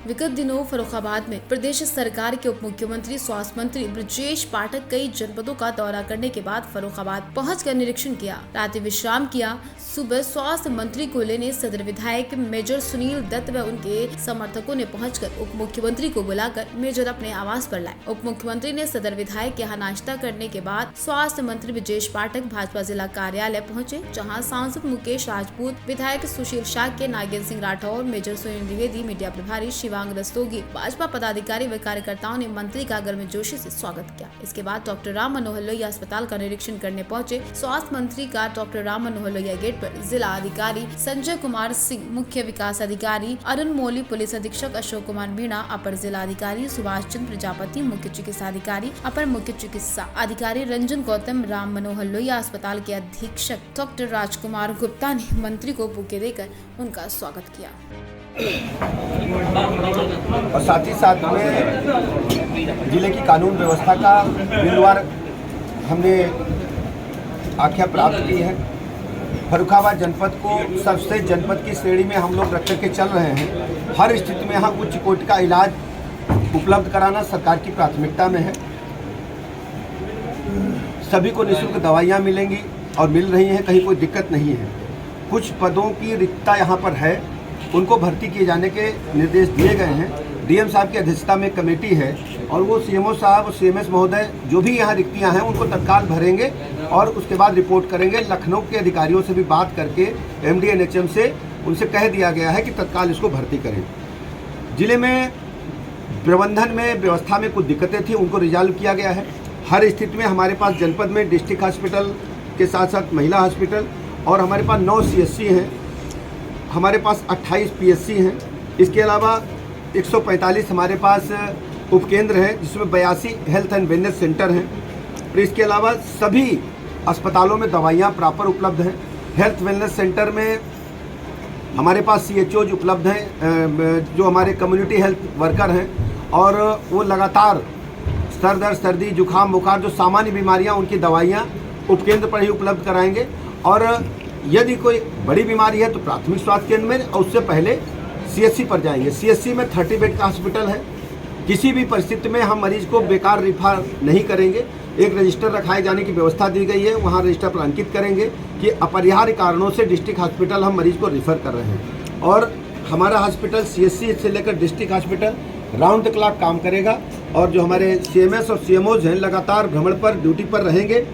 विगत दिनों फर्रुखाबाद में प्रदेश सरकार के उप मुख्यमंत्री स्वास्थ्य मंत्री ब्रजेश पाठक कई जनपदों का दौरा करने के बाद फर्रुखाबाद पहुंचकर निरीक्षण किया, रात्रि विश्राम किया। सुबह स्वास्थ्य मंत्री को लेने सदर विधायक मेजर सुनील दत्त व उनके समर्थकों ने पहुंचकर उप मुख्यमंत्री को बुलाकर मेजर अपने आवास पर लाए। उप मुख्यमंत्री ने सदर विधायक के यहाँ नाश्ता करने के बाद स्वास्थ्य मंत्री ब्रजेश पाठक भाजपा जिला कार्यालय पहुँचे, जहाँ सांसद मुकेश राजपूत, विधायक सुशील शाक्य, नागेंद्र सिंह राठौर, मेजर सुनील द्विवेदी, मीडिया प्रभारी शिवांग रस्तोगी, भाजपा पदाधिकारी व कार्यकर्ताओं ने मंत्री का गर्मजोशी से स्वागत किया। इसके बाद डॉक्टर राम मनोहर लोहिया अस्पताल का निरीक्षण करने पहुंचे। स्वास्थ्य मंत्री का डॉक्टर राम मनोहर लोहिया गेट पर जिला अधिकारी संजय कुमार सिंह, मुख्य विकास अधिकारी अरुण मोली, पुलिस अधीक्षक अशोक कुमार मीणा, अपर जिला अधिकारी सुभाष चंद्र प्रजापति, मुख्य चिकित्सा अधिकारी, अपर मुख्य चिकित्सा अधिकारी रंजन गौतम, राम मनोहर लोहिया अस्पताल के अधीक्षक डॉक्टर राजकुमार गुप्ता ने मंत्री को बुके देकर उनका स्वागत किया और साथ ही साथ में जिले की कानून व्यवस्था का बिंदुवार हमने आख्या प्राप्त की है। फर्रुखाबाद जनपद को सबसे जनपद की श्रेणी में हम लोग रख के चल रहे हैं। हर स्थिति में यहाँ उच्च कोटि का इलाज उपलब्ध कराना सरकार की प्राथमिकता में है। सभी को निःशुल्क दवाइयाँ मिलेंगी और मिल रही हैं, कहीं कोई दिक्कत नहीं है। कुछ पदों की रिक्तता यहाँ पर है, उनको भर्ती किए जाने के निर्देश दिए गए हैं। डीएम साहब की अध्यक्षता में कमेटी है और वो सीएमओ साहब और सीएमएस महोदय जो भी यहाँ रिक्तियाँ हैं उनको तत्काल भरेंगे और उसके बाद रिपोर्ट करेंगे। लखनऊ के अधिकारियों से भी बात करके एमडी एनएचएम से उनसे कह दिया गया है कि तत्काल इसको भर्ती करें। जिले में प्रबंधन में व्यवस्था में कुछ दिक्कतें थी, उनको रिजॉल्व किया गया है। हर स्थिति में हमारे पास जनपद में डिस्ट्रिक्ट हॉस्पिटल के साथ साथ महिला हॉस्पिटल और हमारे पास 9 CSC हैं, हमारे पास 28 PSC हैं। इसके अलावा 145 हमारे पास उपकेंद्र हैं, जिसमें 82 हेल्थ एंड वेलनेस सेंटर हैं। और इसके अलावा सभी अस्पतालों में दवाइयाँ प्रॉपर उपलब्ध हैं। हेल्थ वेलनेस सेंटर में हमारे पास CHOs उपलब्ध हैं, जो हमारे कम्युनिटी हेल्थ वर्कर हैं और वो लगातार सर दर्द, सर्दी, जुकाम, बुखार जो सामान्य बीमारियां उनकी दवाइयां उपकेंद्र पर ही उपलब्ध कराएंगे। और यदि कोई बड़ी बीमारी है तो प्राथमिक स्वास्थ्य केंद्र में और उससे पहले CSC पर जाएंगे। CSC में 30 बेड का हॉस्पिटल है। किसी भी परिस्थिति में हम मरीज को बेकार रिफर नहीं करेंगे। एक रजिस्टर रखाए जाने की व्यवस्था दी गई है, वहाँ रजिस्टर पर अंकित करेंगे कि अपरिहार्य कारणों से डिस्ट्रिक्ट हॉस्पिटल हम मरीज को रिफ़र कर रहे हैं। और हमारा हॉस्पिटल CSC से लेकर district hospital round the clock काम करेगा और जो हमारे CMS और CMOs हैं लगातार भ्रमण पर ड्यूटी पर रहेंगे।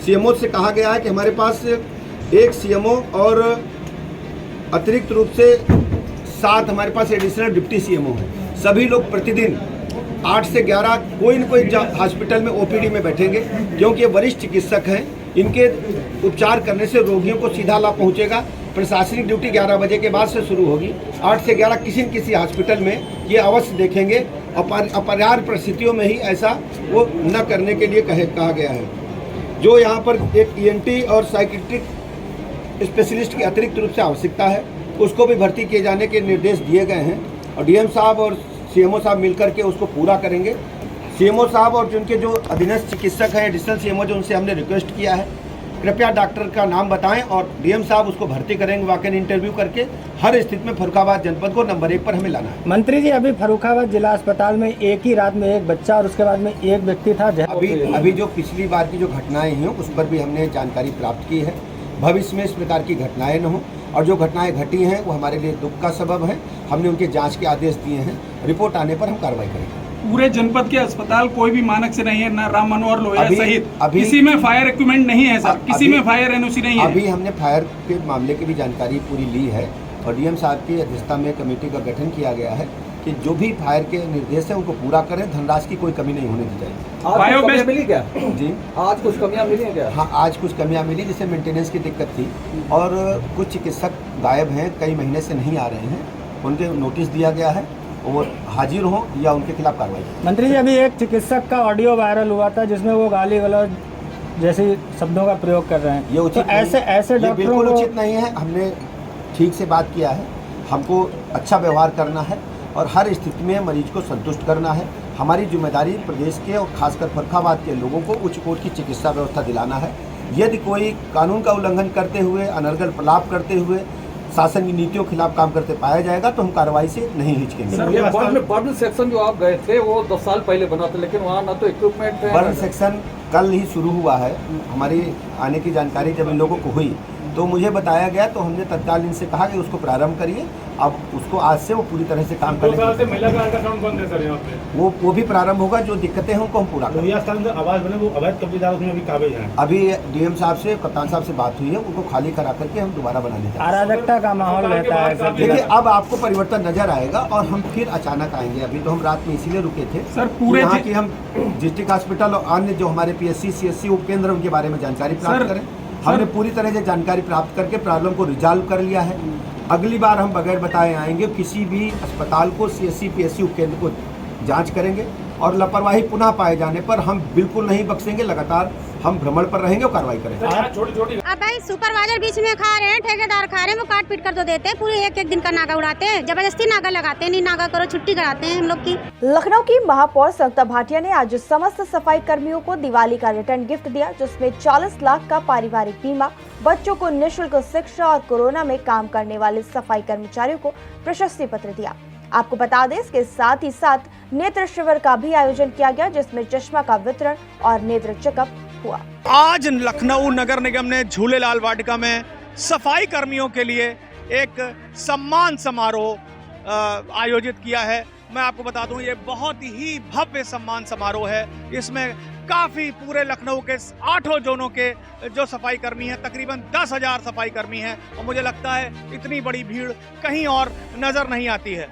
CMO से कहा गया है कि हमारे पास एक CMO और अतिरिक्त रूप से 7 हमारे पास एडिशनल डिप्टी CMO हैं। सभी लोग प्रतिदिन 8 से 11 कोई न कोई हॉस्पिटल में OPD में बैठेंगे, क्योंकि ये वरिष्ठ चिकित्सक हैं। इनके उपचार करने से रोगियों को सीधा लाभ पहुंचेगा। प्रशासनिक ड्यूटी 11 बजे के बाद से शुरू होगी। 8 से 11 किसी न किसी हॉस्पिटल में ये अवश्य देखेंगे। अपरिहार्य परिस्थितियों में ही ऐसा वो न करने के लिए कहा गया है। जो यहाँ पर एक ENT और साइकियाट्रिक स्पेशलिस्ट की अतिरिक्त रूप से आवश्यकता है, उसको भी भर्ती किए जाने के निर्देश दिए गए हैं और DM साहब और CMO साहब मिलकर के उसको पूरा करेंगे। CMO साहब और जिनके जो अधीनस्थ चिकित्सक हैं, एडिशनल CMO, जो उनसे हमने रिक्वेस्ट किया है कृपया डॉक्टर का नाम बताएं और DM साहब उसको भर्ती करेंगे वॉक इन इंटरव्यू करके। हर स्थिति में फर्रुखाबाद जनपद को नंबर 1 पर हमें लाना है। मंत्री जी, अभी फर्रुखाबाद जिला अस्पताल में एक ही रात में एक बच्चा और उसके बाद में एक व्यक्ति था। अभी जो पिछली बार की जो घटनाएं हैं उस पर भी हमने जानकारी प्राप्त की है। भविष्य में इस प्रकार की घटनाएं न हो और जो घटनाएं घटी हैं वो हमारे लिए दुख का सबब है। हमने उनके जांच के आदेश दिए हैं, रिपोर्ट आने पर हम कार्रवाई करेंगे। पूरे जनपद के अस्पताल कोई भी मानक से नहीं है, ना राम मनोहर लोहिया सहित किसी में फायर इक्विपमेंट नहीं है सर, किसी में फायर NOC नहीं है। अभी हमने फायर के मामले की भी जानकारी पूरी ली है और DM साहब की अध्यक्षता में कमेटी का गठन किया गया है कि जो भी फायर के निर्देश हैं उनको पूरा करें। धनराशि की कोई कमी नहीं होने दी जाएगी। बायोगैस मिली क्या जी? आज कुछ कमियां मिली हैं क्या? हाँ, आज कुछ कमियां मिली, जैसे मेंटेनेंस की दिक्कत थी और कुछ चिकित्सक गायब हैं, कई महीने से नहीं आ रहे हैं। उनके नोटिस दिया गया है, वो हाजिर हों या उनके खिलाफ कार्रवाई। मंत्री जी, अभी एक चिकित्सक का ऑडियो वायरल हुआ था जिसमें वो गाली गलौज जैसे शब्दों का प्रयोग कर रहे हैं। ये उचित तो ऐसे डॉक्टरों बिल्कुल उचित नहीं है। हमने ठीक से बात किया है। हमको अच्छा व्यवहार करना है और हर स्थिति में मरीज को संतुष्ट करना है। हमारी जिम्मेदारी प्रदेश के और खासकर फर्रुखाबाद के लोगों को उच्च कोटि की चिकित्सा व्यवस्था दिलाना है। यदि कोई कानून का उल्लंघन करते हुए, अनर्गल प्रलाप करते हुए शासन की नीतियों के खिलाफ काम करते पाया जाएगा तो हम कार्रवाई से नहीं हिचकेंगे। सर, ये बर्न सेक्शन जो आप गए थे वो 10 साल पहले बना था, लेकिन वहाँ ना तो इक्विपमेंट है। बर्न सेक्शन कल ही शुरू हुआ है। हमारी आने की जानकारी जब इन लोगों को हुई तो मुझे बताया गया, तो हमने तत्काल इनसे कहा कि उसको प्रारंभ करिए। अब उसको आज से वो पूरी तरह से काम करेंगे। 2 साल से महिला का अल्ट्रासाउंड बंद है सर यहाँ पे। वो भी प्रारंभ होगा। जो दिक्कतें हैं उनको हम पूरा करेंगे। आवाज बने वो अवैध कब्जेदार उसमें अभी काबिज हैं। अभी डीएम साहब से, कप्तान साहब से बात हुई है, उनको खाली करा करके हम दोबारा बनाने जा रहे हैं। अराजकता का माहौल रहता है सर। देखिए, अब आपको परिवर्तन नजर आएगा और हम फिर अचानक आएंगे। अभी तो हम रात में इसीलिए रुके थे सर, पूरे यहाँ की हम डिस्ट्रिक्ट हॉस्पिटल और अन्य जो हमारे PSC CSC उपकेंद्र उनके बारे में जानकारी प्राप्त करें। हमने पूरी तरह से जानकारी प्राप्त करके प्रॉब्लम को रिजॉल्व कर लिया है। अगली बार हम बगैर बताए आएंगे, किसी भी अस्पताल को CSC PSC उपकेंद्र को जांच करेंगे और लापरवाही पुनः पाए जाने पर हम बिल्कुल नहीं बख्शेंगे। लगातार हम भ्रमण पर रहेंगे और कार्रवाई करेंगे। अब भाई सुपरवाइजर बीच में खा रहे हैं, ठेकेदार खा रहे हैं, वो काट पीट कर तो देते हैं। पूरे एक दिन का नागा उड़ाते हैं, जबरदस्ती नागा लगाते हैं। नहीं नागा करो, छुट्टी कराते हैं हम लोग की। लखनऊ की महापौर संगीता भाटिया ने आज समस्त सफाई कर्मियों को दिवाली का रिटर्न गिफ्ट दिया, जिसमें 40 लाख का पारिवारिक बीमा, बच्चों को निःशुल्क शिक्षा और कोरोना में काम करने वाले सफाई कर्मचारियों को प्रशस्ति पत्र दिया। आपको बता दें, इसके साथ ही साथ नेत्र शिविर का भी आयोजन किया गया, जिसमें चश्मा का वितरण और नेत्र चेकअप हुआ। आज लखनऊ नगर निगम ने झूलेलाल वाटिका में सफाई कर्मियों के लिए एक सम्मान समारोह आयोजित किया है। मैं आपको बता दूं, ये बहुत ही भव्य सम्मान समारोह है। इसमें काफ़ी पूरे लखनऊ के 8 जोनों के जो सफाई कर्मी हैं, तकरीबन 10,000 सफाई कर्मी हैं, और मुझे लगता है इतनी बड़ी भीड़ कहीं और नज़र नहीं आती है।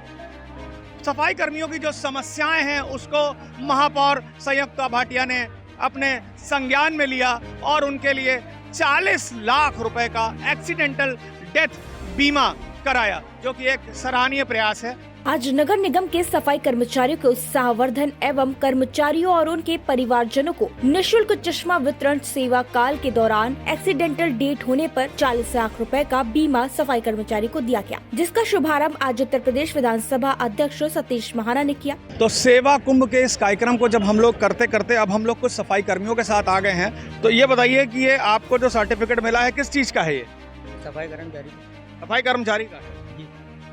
सफाई कर्मियों की जो समस्याएं हैं उसको महापौर संगीता भाटिया ने अपने संज्ञान में लिया और उनके लिए 40 लाख रुपए का एक्सीडेंटल डेथ बीमा कराया, जो कि एक सराहनीय प्रयास है। आज नगर निगम के सफाई कर्मचारियों के उत्साहवर्धन एवं कर्मचारियों और उनके परिवारजनों को निःशुल्क चश्मा वितरण सेवा काल के दौरान एक्सीडेंटल डेथ होने पर 40 लाख रुपए का बीमा सफाई कर्मचारी को दिया गया, जिसका शुभारंभ आज उत्तर प्रदेश विधानसभा अध्यक्ष सतीश महाना ने किया। तो सेवा कुंभ के इस कार्यक्रम को जब हम लोग करते करते अब हम लोग कुछ सफाई कर्मियों के साथ आ गए हैं, तो ये बताइए कि ये आपको जो सर्टिफिकेट मिला है किस चीज का है? ये सफाई कर्मचारी का है।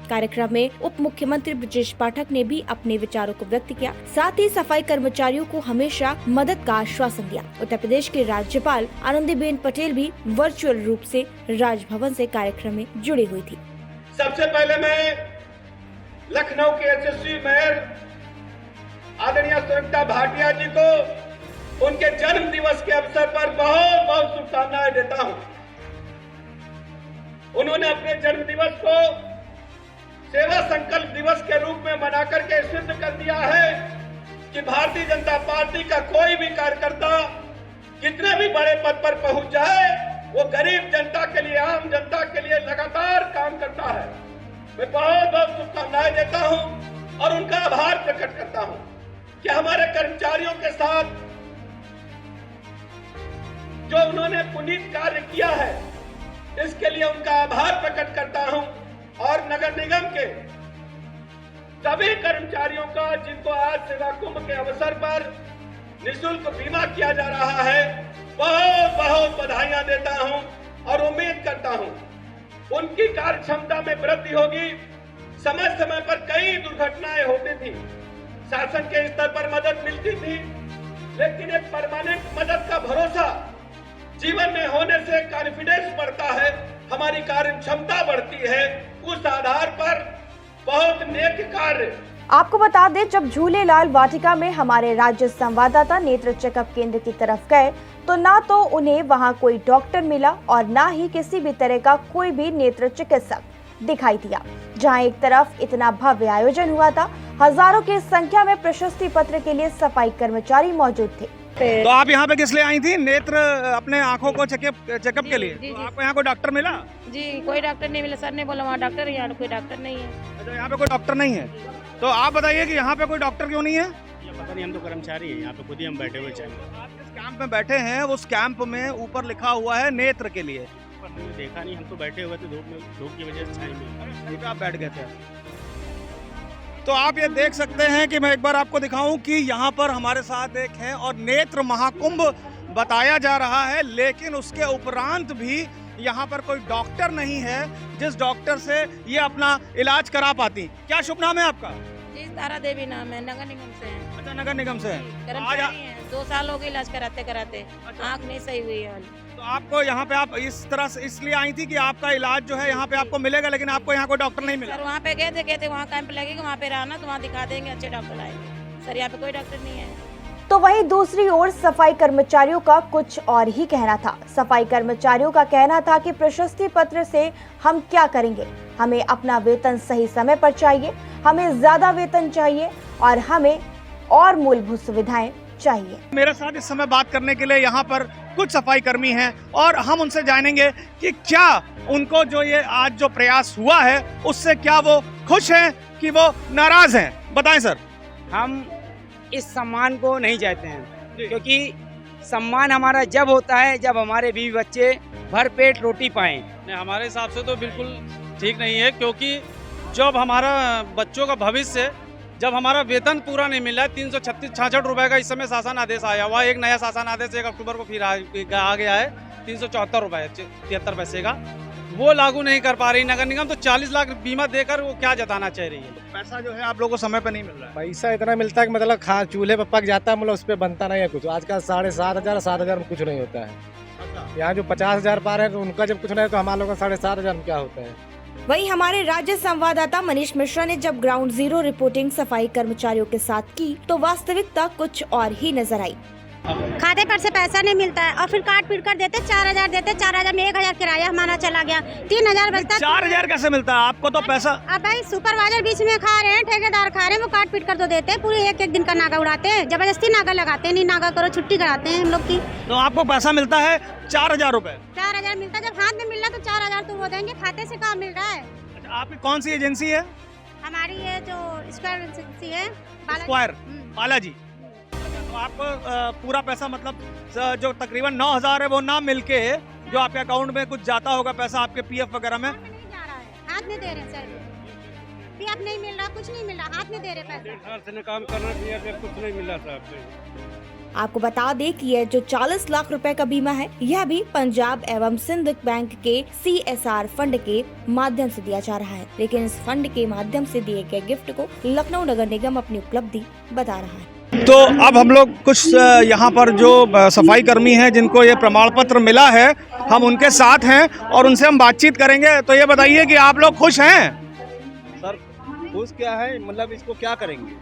कार्यक्रम में उप मुख्यमंत्री ब्रजेश पाठक ने भी अपने विचारों को व्यक्त किया। साथ ही सफाई कर्मचारियों को हमेशा मदद का आश्वासन दिया। उत्तर प्रदेश के राज्यपाल आनंदीबेन पटेल भी वर्चुअल रूप से राजभवन से कार्यक्रम में जुड़ी हुई थी। सबसे पहले मैं लखनऊ के यशस्वी मेयर आदरणीय संगीता भाटिया जी को उनके जन्म दिवस के अवसर पर बहुत बहुत शुभकामनाएं देता हूं। उन्होंने अपने जन्म दिवस को सेवा संकल्प दिवस के रूप में मना करके सिद्ध कर दिया है कि भारतीय जनता पार्टी का कोई भी कार्यकर्ता कितने भी बड़े पद पर पहुंच जाए, वो गरीब जनता के लिए, आम जनता के लिए लगातार काम करता है। मैं बहुत बहुत शुभकामनाएं देता हूं और उनका आभार प्रकट करता हूं कि हमारे कर्मचारियों के साथ जो उन्होंने पुनीत कार्य किया है, इसके लिए उनका आभार प्रकट करता हूं। और नगर निगम के सभी कर्मचारियों का, जिनको आज सेवा कुंभ के अवसर पर निःशुल्क बीमा किया जा रहा है, बहुत बहुत बधाइयां देता हूं और उम्मीद करता हूं उनकी कार्य क्षमता में वृद्धि होगी। समय समय पर कई दुर्घटनाएं होती थी, शासन के स्तर पर मदद मिलती थी, लेकिन एक परमानेंट मदद का भरोसा जीवन में होने से कॉन्फिडेंस बढ़ता है, हमारी कार्य क्षमता बढ़ती है। उस आधार पर बहुत नेक कार्य। आपको बता दें, जब झूलेलाल वाटिका में हमारे राज्य संवाददाता नेत्र चेकअप केंद्र की तरफ गए, तो ना तो उन्हें वहां कोई डॉक्टर मिला और ना ही किसी भी तरह का कोई भी नेत्र चिकित्सक दिखाई दिया। जहां एक तरफ इतना भव्य आयोजन हुआ था, हजारों की संख्या में प्रशस्ति पत्र के लिए सफाई कर्मचारी मौजूद थे। तो आप यहाँ पे किस लिए आई थी? नेत्र अपने आंखों को चेकअप के लिए। जी, तो आपको यहाँ कोई डॉक्टर मिला? जी, कोई डॉक्टर नहीं मिला। सर ने बोला वहाँ डॉक्टर है, यहाँ कोई डॉक्टर नहीं है। अच्छा, यहाँ पे कोई डॉक्टर नहीं है। तो आप बताइए कि यहाँ पे कोई डॉक्टर क्यों नहीं है? ये पता नहीं, हम तो कर्मचारी हैं, यहाँ पे खुद ही हम बैठे हुए चाहिए। आप जिस कैंप में बैठे हैं, उस कैंप में ऊपर लिखा हुआ है नेत्र के लिए। हमने देखा नहीं, हम तो बैठे हुए थे धूप की वजह से छाई में। आप बैठ गए थे। तो आप ये देख सकते हैं कि मैं एक बार आपको दिखाऊं कि यहाँ पर हमारे साथ एक है और नेत्र महाकुंभ बताया जा रहा है, लेकिन उसके उपरांत भी यहाँ पर कोई डॉक्टर नहीं है जिस डॉक्टर से ये अपना इलाज करा पाती। क्या शुभ नाम है आपका? जी, तारा देवी नाम है, नगर निगम से हैं। अच्छा, नगर निगम से हैं। कर्मचारी हैं, 2 साल हो गए इलाज कराते कराते। आँख नहीं सही हुई है। तो आपको यहाँ पे आप इस तरह से इसलिए आई थी कि आपका इलाज जो है यहाँ पे आपको मिलेगा, लेकिन आपको यहाँ कोई डॉक्टर नहीं मिला? सर वहाँ पे गए थे, कहते वहाँ कैंप लगेगा, वहाँ पे रहना तो वहाँ दिखा देंगे, अच्छे डॉक्टर आएंगे। सर यहाँ पे कोई डॉक्टर नहीं है। तो वहीं दूसरी ओर सफाई कर्मचारियों का कुछ और ही कहना था। सफाई कर्मचारियों का कहना था कि प्रशस्ति पत्र से हम क्या करेंगे, हमें अपना वेतन सही समय पर चाहिए, हमें ज्यादा वेतन चाहिए और हमें और मूलभूत सुविधाएं चाहिए। मेरे साथ इस समय बात करने के लिए यहाँ पर कुछ सफाई कर्मी हैं और हम उनसे जानेंगे कि क्या उनको जो ये आज जो प्रयास हुआ है उससे क्या वो खुश हैं कि वो नाराज हैं। बताएं सर। हम इस सम्मान को नहीं चाहते हैं, क्योंकि सम्मान हमारा जब होता है जब हमारे बीवी बच्चे भर पेट रोटी पाएं। हमारे हिसाब से तो बिल्कुल ठीक नहीं है, क्योंकि जब हमारा बच्चों का भविष्य, जब हमारा वेतन पूरा नहीं मिल रहा है, 366 रुपए का इस समय शासन आदेश आया हुआ, एक नया शासन आदेश 1 अक्टूबर को फिर आ गया है 374 रुपए 73 पैसे का, वो लागू नहीं कर पा रही नगर निगम। तो 40 लाख बीमा देकर वो क्या जताना चाह रही है? पैसा जो है आप लोगों को समय पे नहीं मिल रहा है। पैसा इतना मिलता है कि मतलब चूल्हे पे पक जाता है, मतलब उस पर बनता नहीं है कुछ। आजकल 7,500 7,000 में कुछ नहीं होता है। यहाँ जो 50,000 पा रहे हैं तो उनका जब कुछ नहीं, तो हमारे लोगों का 7,500 में क्या होता है। वहीं हमारे राज्य संवाददाता मनीष मिश्रा ने जब ग्राउंड जीरो रिपोर्टिंग सफाई कर्मचारियों के साथ की तो वास्तविकता कुछ और ही नजर आई। खाते पर से पैसा नहीं मिलता है और फिर काट पीट कर देते, 4,000 देते, 4,000 में 1,000 किराया हमारा चला गया, 3,000 बचता। 4,000 कैसे मिलता है आपको? तो पैसा अब भाई सुपरवाइजर बीच में खा रहे हैं, ठेकेदार खा रहे हैं, वो काट पीट कर तो देते हैं, पूरे एक दिन का नागा उड़ाते हैं, जबरदस्ती नागा लगाते हैं, नहीं नागा करो छुट्टी कराते हैं हम लोग की। तो आपको पैसा मिलता है 4,000 रुपए? 4,000 मिलता है, जब हाथ में मिल रहा तो 4,000 तो वो देंगे, खाते से कहाँ मिल रहा है। आपकी कौन सी एजेंसी है? हमारी ये जो स्क्वायर एजेंसी है, स्क्वायर बालाजी। तो आपको पूरा पैसा मतलब जो तकरीबन 9,000 है वो ना मिलके जो आपके अकाउंट में कुछ जाता होगा पैसा आपके पीएफ वगैरह में? नहीं जा रहा है, हाथ में दे रहे हैं सर, पीएफ नहीं मिल रहा, कुछ नहीं मिल रहा, हाथ में दे रहे पैसा। काम करना चाहिए, कुछ नहीं मिला साहब। आपको बता दें कि यह जो 40 लाख रुपए का बीमा है, यह भी पंजाब एवं सिंध बैंक के CSR फंड के माध्यम से दिया जा रहा है। लेकिन इस फंड के माध्यम से दिए गए गिफ्ट को लखनऊ नगर निगम अपनी उपलब्धि बता रहा है। तो अब हम लोग कुछ यहाँ पर जो सफाई कर्मी हैं जिनको ये प्रमाण पत्र मिला है, हम उनके साथ हैं और उनसे हम बातचीत करेंगे। तो ये बताइए कि आप लोग खुश हैं? सर खुश क्या है, मतलब इसको क्या करेंगे?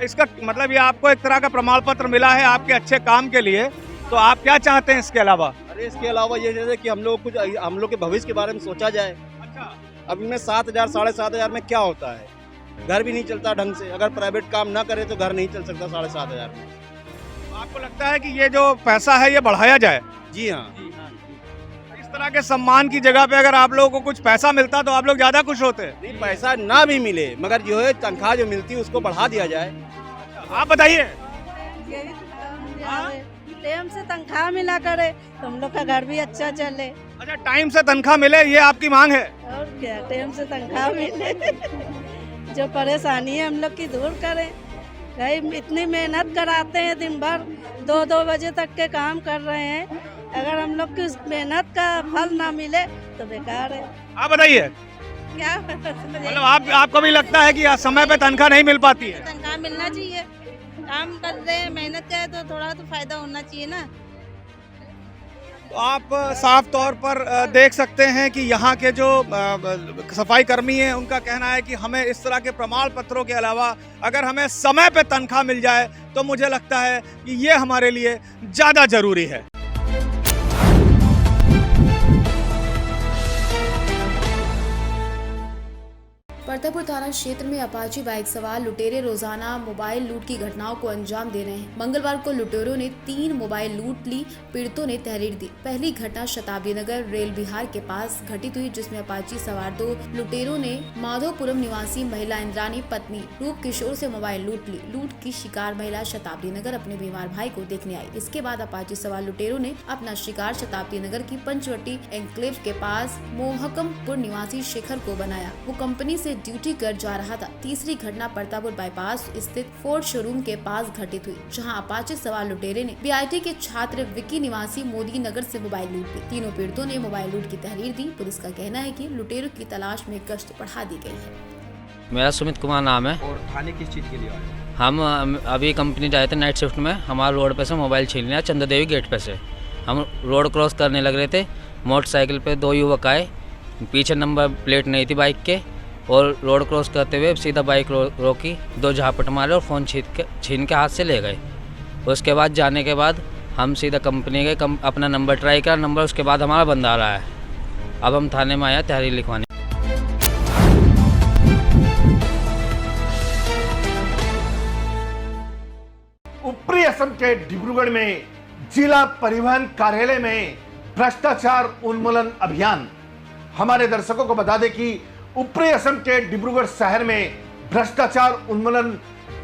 इसका मतलब ये आपको एक तरह का प्रमाण पत्र मिला है आपके अच्छे काम के लिए, तो आप क्या चाहते हैं इसके अलावा? अरे इसके अलावा ये जैसे कि हम लोग के भविष्य के बारे में सोचा जाए। अच्छा, अब इनमें 7,000 7,500 में क्या होता है? घर भी नहीं चलता ढंग से, अगर प्राइवेट काम ना करे तो घर नहीं चल सकता 7,500 में। तो आपको लगता है कि ये जो पैसा है ये बढ़ाया जाए? जी हाँ। इस तरह के सम्मान की जगह पे अगर आप लोगों को कुछ पैसा मिलता तो आप लोग ज्यादा खुश होते? नहीं, पैसा ना भी मिले मगर जो है तनख्वाह जो मिलती है उसको बढ़ा दिया जाए। आप बताइए। टाइम से तनख्वाह मिला करे तो हम लोग का घर भी अच्छा चले। अच्छा, टाइम से तनख्वाह मिले ये आपकी मांग है? और क्या, टाइम से तनख्वाह मिले, जो परेशानी है हम लोग की दूर करें। भाई इतनी मेहनत कराते हैं, दिन भर 2-2 बजे तक के काम कर रहे हैं, अगर हम लोग की उस मेहनत का फल ना मिले तो बेकार है। आप बताइए। क्या मतलब आपको भी लगता है कि समय पे तनख्वाह नहीं मिल पाती है? तनख्वाह मिलना चाहिए, काम कर रहे हैं, मेहनत करे तो थोड़ा तो फायदा होना चाहिए ना। तो आप साफ तौर पर देख सकते हैं कि यहाँ के जो सफाई कर्मी हैं उनका कहना है कि हमें इस तरह के प्रमाण पत्रों के अलावा अगर हमें समय पे तनख्वाह मिल जाए तो मुझे लगता है कि ये हमारे लिए ज़्यादा ज़रूरी है। फतेहपुर थाना क्षेत्र में अपाची बाइक सवार लुटेरे रोजाना मोबाइल लूट की घटनाओं को अंजाम दे रहे हैं। मंगलवार को लुटेरों ने 3 मोबाइल लूट ली, पीड़ितों ने तहरीर दी। पहली घटना शताब्दी नगर रेल विहार के पास घटित हुई, जिसमें अपाची सवार 2 लुटेरों ने माधोपुरम निवासी महिला इंद्रानी पत्नी रूप किशोर से मोबाइल लूट ली। लूट की शिकार महिला शताब्दी नगर अपने बीमार भाई को देखने आई। इसके बाद अपाची सवार लुटेरों ने अपना शिकार शताब्दी नगर की पंचवटी एनक्लेव के पास मोहकमपुर निवासी शेखर को बनाया। वो कंपनी से ड्यूटी कर जा रहा था। तीसरी घटना परतापुर बाईपास स्थित फोर्ड शोरूम के पास घटित हुई, जहां अपाचे सवार लुटेरे ने बीआईटी के छात्र विक्की निवासी मोदी नगर से मोबाइल लूट ली। तीनों पीड़ितों ने मोबाइल लूट की तहरीर दी। पुलिस का कहना है कि लुटेरों की तलाश में गश्त बढ़ा दी गई है। मेरा सुमित कुमार नाम है। और थाने किस चीज़ के लिए आए? हम अभी कंपनी जाए थे नाइट शिफ्ट में। हमारा रोड पे से मोबाइल छीन लिया चंद्र देवी गेट पे से। हम रोड क्रॉस करने लग रहे थे, मोटरसाइकिल पे 2 युवक आए, पीछे नंबर प्लेट नहीं थी बाइक के, और रोड क्रॉस करते हुए सीधा बाइक रोकी, 2 झापट मारे और फ़ोन छीन के हाथ से ले गए। उसके बाद जाने के बाद हम सीधा कंपनी गए, अपना नंबर ट्राई करा, नंबर उसके बाद हमारा बंद आ रहा है। अब हम थाने में आया तहरीर लिखवाने। ऊपरी असम के डिब्रूगढ़ में जिला परिवहन कार्यालय में भ्रष्टाचार उन्मूलन अभियान। हमारे दर्शकों को बता दें कि ऊपरी असम के डिब्रूगढ़ शहर में भ्रष्टाचार उन्मूलन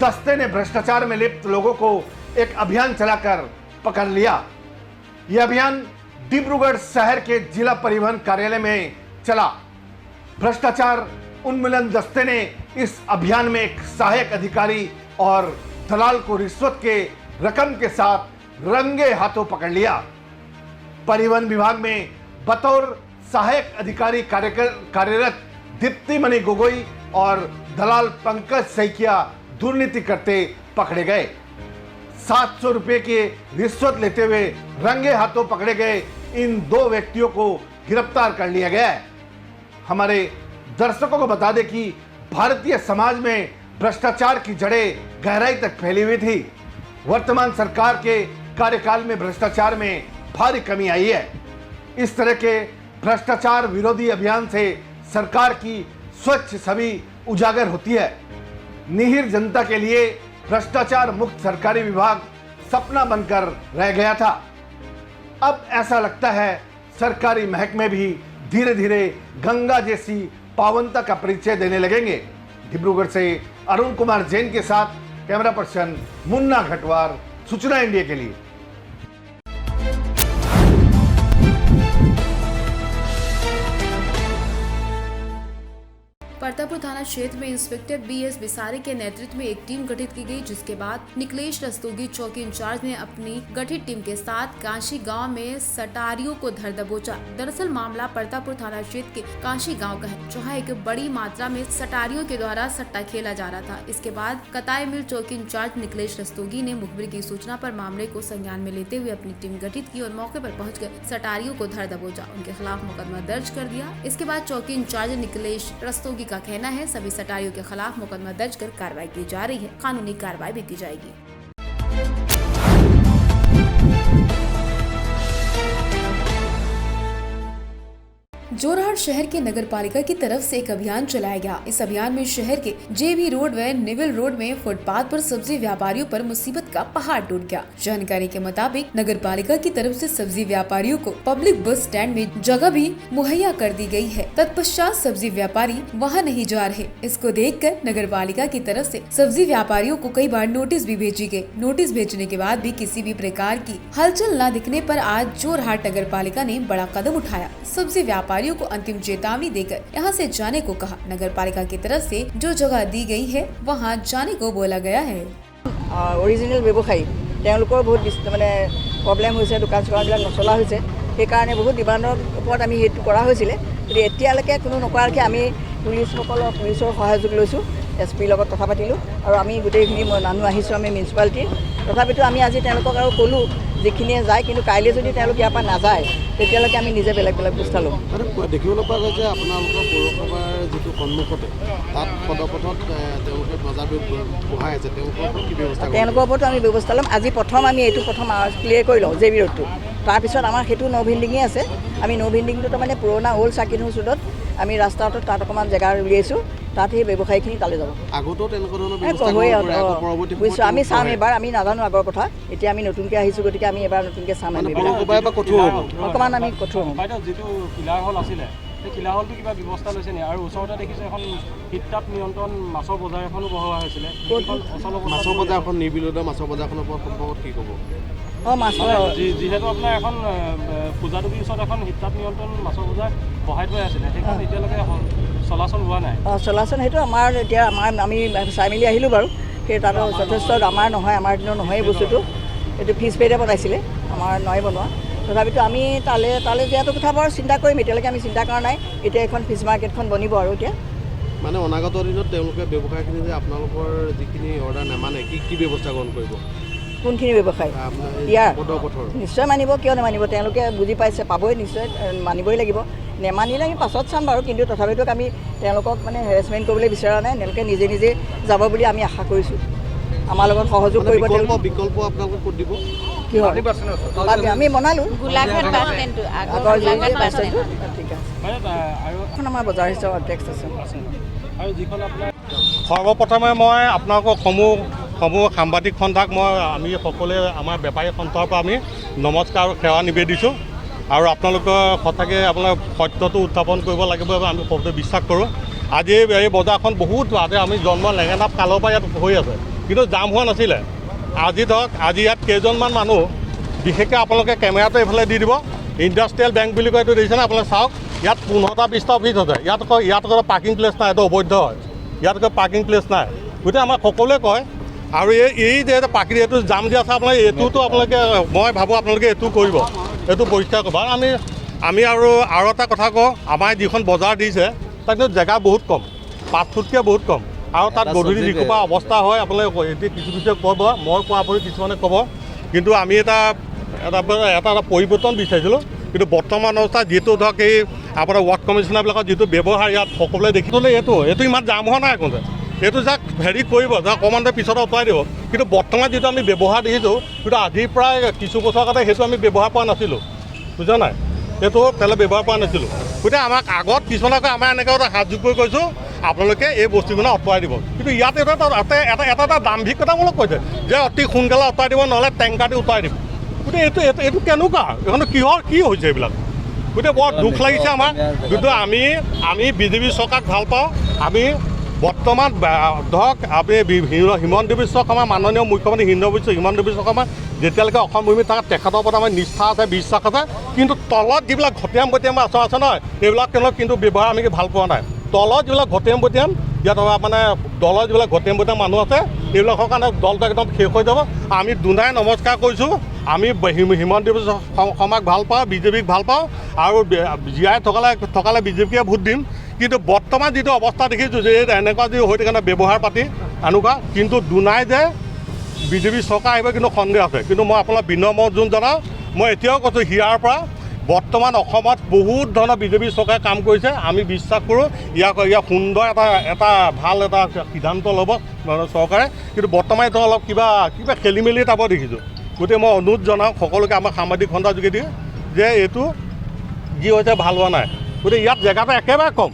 दस्ते ने भ्रष्टाचार में लिप्त लोगों को एक अभियान चलाकर पकड़ लिया। यह अभियान डिब्रूगढ़ शहर के जिला परिवहन कार्यालय में चला। भ्रष्टाचार उन्मूलन दस्ते ने इस अभियान में एक सहायक अधिकारी और दलाल को रिश्वत के रकम के साथ रंगे हाथों पकड़ लिया। परिवहन विभाग में बतौर सहायक अधिकारी कार्यरत दीप्तिमणि गोगोई और दलाल पंकज सैकिया दुर्नीति करते पकड़े गए। 700 रुपए की रिश्वत लेते हुए रंगे हाथों पकड़े गए इन 2 व्यक्तियों को गिरफ्तार कर लिया गया है। हमारे दर्शकों को बता दें कि भारतीय समाज में भ्रष्टाचार की जड़ें गहराई तक फैली हुई थी। वर्तमान सरकार के कार्यकाल में भ्रष्टाचार में भारी कमी आई है। इस तरह के भ्रष्टाचार विरोधी अभियान से सरकार की स्वच्छ छवि उजागर होती है। निहिर जनता के लिए भ्रष्टाचार मुक्त सरकारी विभाग सपना बनकर रह गया था। अब ऐसा लगता है सरकारी महकमे भी धीरे धीरे गंगा जैसी पावनता का परिचय देने लगेंगे। डिब्रूगढ़ से अरुण कुमार जैन के साथ कैमरा पर्सन मुन्ना घटवार, सूचना इंडिया के लिए। परतापुर थाना क्षेत्र में इंस्पेक्टर BS बिसारी के नेतृत्व में एक टीम गठित की गई, जिसके बाद निकलेश रस्तोगी चौकी इंचार्ज ने अपनी गठित टीम के साथ काशी गांव में सटारियों को धर दबोचा। दरअसल मामला परतापुर थाना क्षेत्र के काशी गांव का है, जहां एक बड़ी मात्रा में सटारियों के द्वारा सट्टा खेला जा रहा था। इसके बाद कताई मिल चौकी इंचार्ज निकलेश रस्तोगी ने मुखबिर की सूचना पर मामले को संज्ञान में लेते हुए अपनी टीम गठित की और मौके पर पहुंचकर सटारियों को धर दबोचा, उनके खिलाफ मुकदमा दर्ज कर दिया। इसके बाद चौकी इंचार्ज निकलेश रस्तोगी का कहना है सभी सटारियों के खिलाफ मुकदमा दर्ज कर कार्रवाई की जा रही है। कानूनी कार्रवाई भी की जाएगी। जोरहाट शहर के नगर पालिका की तरफ से एक अभियान चलाया गया। इस अभियान में शहर के JB रोड व निविल रोड में फुटपाथ पर सब्जी व्यापारियों पर मुसीबत का पहाड़ टूट गया। जानकारी के मुताबिक नगर पालिका की तरफ से सब्जी व्यापारियों को पब्लिक बस स्टैंड में जगह भी मुहैया कर दी गई है। तत्पश्चात सब्जी व्यापारी वहां नहीं जा रहे। इसको देखकर नगर पालिका की तरफ से सब्जी व्यापारियों को कई बार नोटिस भी भेजी गई। नोटिस भेजने के बाद भी किसी भी प्रकार की हलचल न दिखने पर आज जोरहाट नगर पालिका ने बड़ा कदम उठाया। सब्जी व्यापारियों को अंतिम चेतावनी देकर यहां से जाने को कहा। नगर पालिका की तरफ से जो जगह दी गई है वहां जाने को बोला गया है। ओरिजिनल व्यवसायी তেওঁলোকৰ बहुत মানে প্ৰব্লেম হৈছে, দোকান চোকানবিলাক নচলা হৈছে, সেইকাৰণে বহুত ডিমাণ্ডৰ ওপৰত আমি সেইটো কৰা হৈছিলে। কিন্তু এতিয়ালৈকে কোনো নকৰাকৈ আমি পুলিচৰ সহযোগ লৈছোঁ, SP লগত কথা পাতিলোঁ আৰু আমি গোটেইখিনি মানুহ আহিছোঁ আমি মিউনিচিপালিটিৰ। তথাপিতো আমি আজি তেওঁলোকক আৰু ক'লোঁ যিখিনিয়ে যায়, কিন্তু কাইলৈ যদি তেওঁলোক ইয়াৰ পৰা নাযায় তেতিয়ালৈকে আমি নিজে বেলেগ ব্যৱস্থা ল'ম। দেখিবলৈ পোৱা গৈছে আপোনালোকৰ পৌৰসভাৰ যিটো সন্মুখতে তাত পদপথত তেওঁলোকে বজাৰ বহাই আছে, তেওঁলোকৰ ওপৰতো আমি ব্যৱস্থা ল'ম। আজি প্ৰথম আমি এইটো ক্লিয়াৰ কৰি লওঁ JB ৰোডটো, তাৰপিছত আমাৰ সেইটো ন' ভেণ্ডিঙে আছে। আমি ন' ভেণ্ডিংটো তাৰমানে পুৰণা ওল্ড চাকিন হাউচত আমি ৰাস্তাটোত তাত অকণমান জেগা উলিয়াইছোঁ, তাত সেই ব্যৱসায়ীখিনি তালৈ যাব। আগতো তেনেকুৱা ধৰণৰ বুজিছোঁ, আমি চাম এবাৰ, আমি নাজানো আগৰ কথা, এতিয়া আমি নতুনকৈ আহিছোঁ গতিকে আমি এবাৰ নতুনকৈ চাম। অকণমান আমি কঠোৰ হ'ম। যিটো কিলাৰ হল আছিলে সেই কিলাৰ হলটো কিবা ব্যৱস্থা লৈছে নি? আৰু ওচৰতে দেখিছোঁ এখন শীততাপ নিয়ন্ত্ৰণ মাছৰ বজাৰ এখনো বহোৱা হৈছিলে। মাছৰ বজাৰখন নিৰ্বিলতা মাছৰ বজাৰখনৰ ওপৰত কি ক'ব? যিহেতু আপোনাৰ এখন পূজাটুপিৰ ওচৰত এখন শীততাপ নিয়ন্ত্ৰণ মাছৰ বজাৰ বহাই থৈ আছিলে, সেইখন এতিয়ালৈকে চলাচল হোৱা নাই চলাচল সেইটো আমাৰ এতিয়া আমি চাই মেলি আহিলোঁ বাৰু সেই তাত যথেষ্ট আমাৰ নহয় আমাৰ দিনৰ নহয় বস্তুটো এইটো ফিজ পে'তে বনাইছিলে আমাৰ নহয় বনোৱা তথাপিতো আমি তালৈ যোৱাটো কথা বাৰু চিন্তা কৰিম এতিয়ালৈকে আমি চিন্তা কৰা নাই এতিয়া এখন ফিছ মাৰ্কেটখন বনিব আৰু এতিয়া মানে অনাগত দিনত তেওঁলোকে ব্যৱসায়খিনি যে আপোনালোকৰ যিখিনি অৰ্ডাৰ নামানে কি ব্যৱস্থা গ্ৰহণ কৰিব কোনখিনি ব্যৱসায় ইয়াৰ নিশ্চয় মানিব কিয় নামানিব তেওঁলোকে বুজি পাইছে পাবই নিশ্চয় মানিবই লাগিব নেমানিলে আমি পাছত চাম বাৰু কিন্তু তথাপিতো আমি তেওঁলোকক মানে হেৰেছমেণ্ট কৰিবলৈ বিচৰা নাই তেওঁলোকে নিজে নিজে যাব বুলি আমি আশা কৰিছোঁ আমাৰ লগত সহযোগ কৰিব বিকল্প আপোনালোকে ক'ত দিব কি হয় আমি বনালোঁ গোলাঘাট বাছ ষ্টেণ্ডটো ঠিক আছে আৰু এখন আমাৰ বজাৰ হিচাপত টেক্স আছে আৰু যিখন আপোনাৰ সৰ্বপ্ৰথমে মই আপোনালোকক সমূহ সাংবাদিক সন্থাক আমি সকলোৱে আমাৰ বেপাৰী সন্থাৰ পৰা আমি নমস্কাৰ আৰু সেৱা নিবেদিছোঁ আৰু আপোনালোকৰ সঁচাকৈ আপোনাৰ সত্যটো উত্থাপন কৰিব লাগিব আমি সকলোৱে বিশ্বাস কৰোঁ আজি এই বজাৰখন বহুত আজি আমি জন্ম লেঙেনা কালৰ পৰা ইয়াত হৈ আছে কিন্তু জাম হোৱা নাছিলে আজি ধৰক আজি ইয়াত কেইজনমান মানুহ বিশেষকৈ আপোনালোকে কেমেৰাটো এইফালে দি দিব ইণ্ডাষ্ট্ৰিয়েল বেংক বুলি কয় এইটো দেখিছেনে আপোনালোকে চাওক ইয়াত 15টা 20টা অফিচ আছে ইয়াত পাৰ্কিং প্লেচ নাই এইটো অবৈধ হয় ইয়াত পাৰ্কিং প্লেচ নাই গতিকে আমাক সকলোৱে কয় আৰু এই যে প্ৰাকৃতিক এইটো জাম দিয়া আছে আপোনালোকে এইটোতো আপোনালোকে মই ভাবোঁ আপোনালোকে এইটো কৰিব এইটো পৰিষ্কাৰ কৰিব আৰু আমি আৰু এটা কথা কওঁ আমাৰ যিখন বজাৰ দিছে তাত কিন্তু জেগা বহুত কম 5 ফুটকৈ বহুত কম আৰু তাত গধূলি যিসোপা অৱস্থা হয় আপোনালোকে এতিয়া কিছু ক'ব মই কোৱা পৰি কিছুমানে ক'ব কিন্তু আমি এটা পৰিৱৰ্তন বিচাৰিছিলোঁ কিন্তু বৰ্তমান অৱস্থাত যিটো ধৰক এই আপোনাৰ ৱাৰ্ড কমিশ্যনাৰবিলাকৰ যিটো ব্যৱহাৰ ইয়াত সকলোৱে দেখি থ'লে এইটো ইমান জাম হোৱা নাই একোতে এইটো যাক হেৰি কৰিব যাক অকণমান পিছত আঁতৰাই দিব কিন্তু বৰ্তমান যিটো আমি ব্যৱহাৰ দেখিছোঁ কিন্তু আজিৰ প্ৰায় কিছু বছৰ আগতে সেইটো আমি ব্যৱহাৰ কৰা নাছিলোঁ বুজা নাই এইটো পেলাই ব্যৱহাৰ কৰা নাছিলোঁ গতিকে আমাক আগত কিছুমানকে আমাৰ এনেকৈ হাত যোগ কৰি কৈছোঁ আপোনালোকে এই বস্তুখিনি আঁতৰাই দিব কিন্তু ইয়াত এটা দাম্ভিকতামূলক কৈছে যে অতি সোনকালে আঁতৰাই দিব নহ'লে টেংকাৰ দি উঠাই দিব গতিকে এইটো কেনেকুৱা এইখন কি হৈছে এইবিলাক গতিকে বৰ দুখ লাগিছে আমাৰ কিন্তু আমি বিজেপি চৰকাৰক ভাল পাওঁ আমি বৰ্তমান ধৰক আপুনি হিমন্ত বিশ্ব শৰ্মা মাননীয় মুখ্যমন্ত্ৰী হিমন্ত বিশ্ব শৰ্মা যেতিয়ালৈকে অসম ভূমিত থাকে তেখেতৰ ওপৰত আমাৰ নিষ্ঠা আছে বিশ্বাস আছে কিন্তু তলত যিবিলাক ঘটিয়াম বটিয়াম আছে নহয় এইবিলাক কিন্তু ব্যৱহাৰ আমি ভাল পোৱা নাই তলত যিবিলাক ঘটিয়াম বটিয়াম ইয়াত মানে দলৰ যিবিলাক ঘটিয়াম বটিয়াম মানুহ আছে এইবিলাকৰ কাৰণে দলটো একদম শেষ হৈ যাব আমি দুনাই নমস্কাৰ কৰিছোঁ আমি হিমন্ত বিশ্ব শৰ্মাক ভাল পাওঁ বিজেপিক ভাল পাওঁ আৰু জীয়াই থকালে বিজেপিকে ভোট দিম কিন্তু বৰ্তমান যিটো অৱস্থা দেখিছোঁ যে এনেকুৱা যি হৈ থাকে ব্যৱহাৰ পাতি এনেকুৱা কিন্তু দুনাই যে বিজেপি চৰকাৰ আহিব কিন্তু সন্দেহ আছে কিন্তু মই আপোনাক বিনম্ৰ যোন জনাওঁ মই এতিয়াও কৈছোঁ হিয়াৰ পৰা বৰ্তমান অসমত বহুত ধৰণৰ বিজেপি চৰকাৰে কাম কৰিছে আমি বিশ্বাস কৰোঁ ইয়াক সুন্দৰ এটা ভাল এটা সিদ্ধান্ত ল'ব চৰকাৰে কিন্তু বৰ্তমান এইটো অলপ কিবা খেলি মেলি এটা দেখিছোঁ গতিকে মই অনুৰোধ জনাওঁ সকলোকে আমাৰ সাংবাদিক সন্থাৰ যোগেদি যে এইটো যি হৈছে ভাল হোৱা নাই গতিকে ইয়াত জেগাটো একেবাৰে কম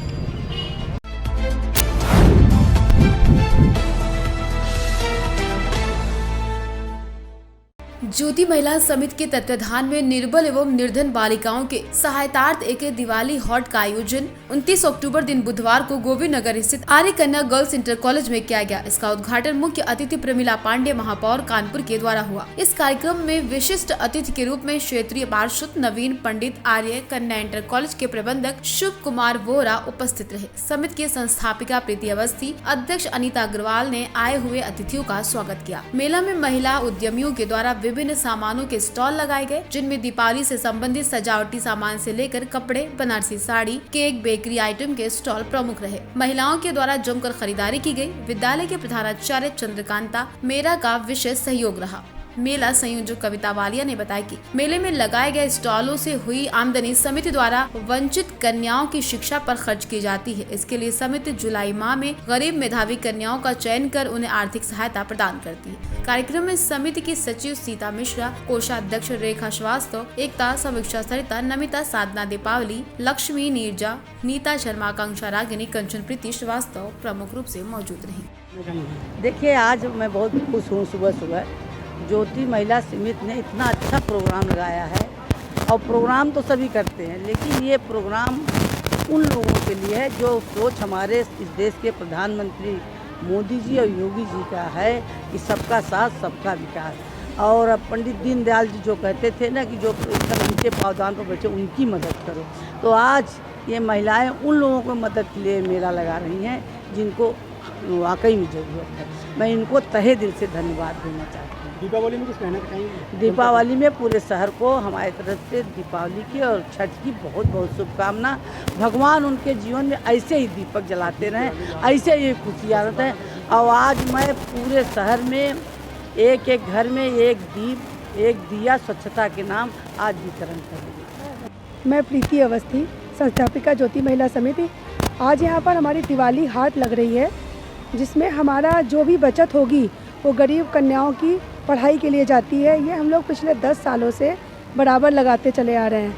ज्योति महिला समिति के तत्वाधान में निर्बल एवं निर्धन बालिकाओं के सहायतार्थ एक दिवाली हॉट का आयोजन 29 अक्टूबर दिन बुधवार को गोविंद नगर स्थित आर्य कन्या गर्ल्स इंटर कॉलेज में किया गया। इसका उद्घाटन मुख्य अतिथि प्रमिला पांडे महापौर कानपुर के द्वारा हुआ। इस कार्यक्रम में विशिष्ट अतिथि के रूप में क्षेत्रीय पार्षद नवीन पंडित, आर्य कन्या इंटर कॉलेज के प्रबंधक शुभ कुमार वोरा उपस्थित रहे। समिति के संस्थापिका प्रीति अवस्थी, अध्यक्ष अनीता अग्रवाल ने आए हुए अतिथियों का स्वागत किया। मेला में महिला उद्यमियों के द्वारा विभिन्न सामानों के स्टॉल लगाए गए, जिनमें दीपावली से संबंधित सजावटी सामान से लेकर कपड़े, Banarasi sari, cake, bakery item के स्टॉल प्रमुख रहे। महिलाओं के द्वारा जमकर खरीदारी की गई। विद्यालय के प्रधानाचार्य चंद्रकांता मेरा का विशेष सहयोग रहा। मेला संयोजक कविता वालिया ने बताया कि मेले में लगाए गए स्टॉलों से हुई आमदनी समिति द्वारा वंचित कन्याओं की शिक्षा पर खर्च की जाती है। इसके लिए समिति जुलाई माह में गरीब मेधावी कन्याओं का चयन कर उन्हें आर्थिक सहायता प्रदान करती है। कार्यक्रम में समिति की सचिव सीता मिश्रा, कोषाध्यक्ष रेखा श्रीवास्तव, एकता समीक्षा सरिता, नमिता, साधना दीपावली, लक्ष्मी नीरजा, नीता शर्मा, आकांक्षा रागिनी, कंचन प्रीति श्रीवास्तव प्रमुख रूप से मौजूद रही। देखिए, आज मैं बहुत खुश हूँ। सुबह ज्योति महिला समिति ने इतना अच्छा प्रोग्राम लगाया है और प्रोग्राम तो सभी करते हैं, लेकिन ये प्रोग्राम उन लोगों के लिए है जो सोच हमारे इस देश के प्रधानमंत्री मोदी जी और योगी जी का है कि सबका साथ सबका विकास। और पंडित दीनदयाल जी जो कहते थे ना कि जो नीचे पावदान पर बैठे उनकी मदद करो, तो आज ये महिलाएं उन लोगों को मदद के लिए मेला लगा रही हैं जिनको वाकई में ज़रूरत है। मैं इनको तहे दिल से धन्यवाद देना चाहती हूँ। दीपावली में कुछ कहना चाहेंगे? दीपावली में पूरे शहर को हमारी तरफ से दीपावली की और छठ की बहुत बहुत शुभकामना। भगवान उनके जीवन में ऐसे ही दीपक जलाते रहें, ऐसे ही खुशियाँ रहें। और आज मैं पूरे शहर में एक एक घर में एक दीप एक दिया स्वच्छता के नाम आज वितरण करेंगे। मैं प्रीति अवस्थी, संस्थापिका ज्योति महिला समिति। आज यहाँ पर हमारी दिवाली हाट लग रही है, जिसमें हमारा जो भी बचत होगी वो गरीब कन्याओं की पढ़ाई के लिए जाती है। ये हम लोग पिछले 10 सालों से बराबर लगाते चले आ रहे हैं।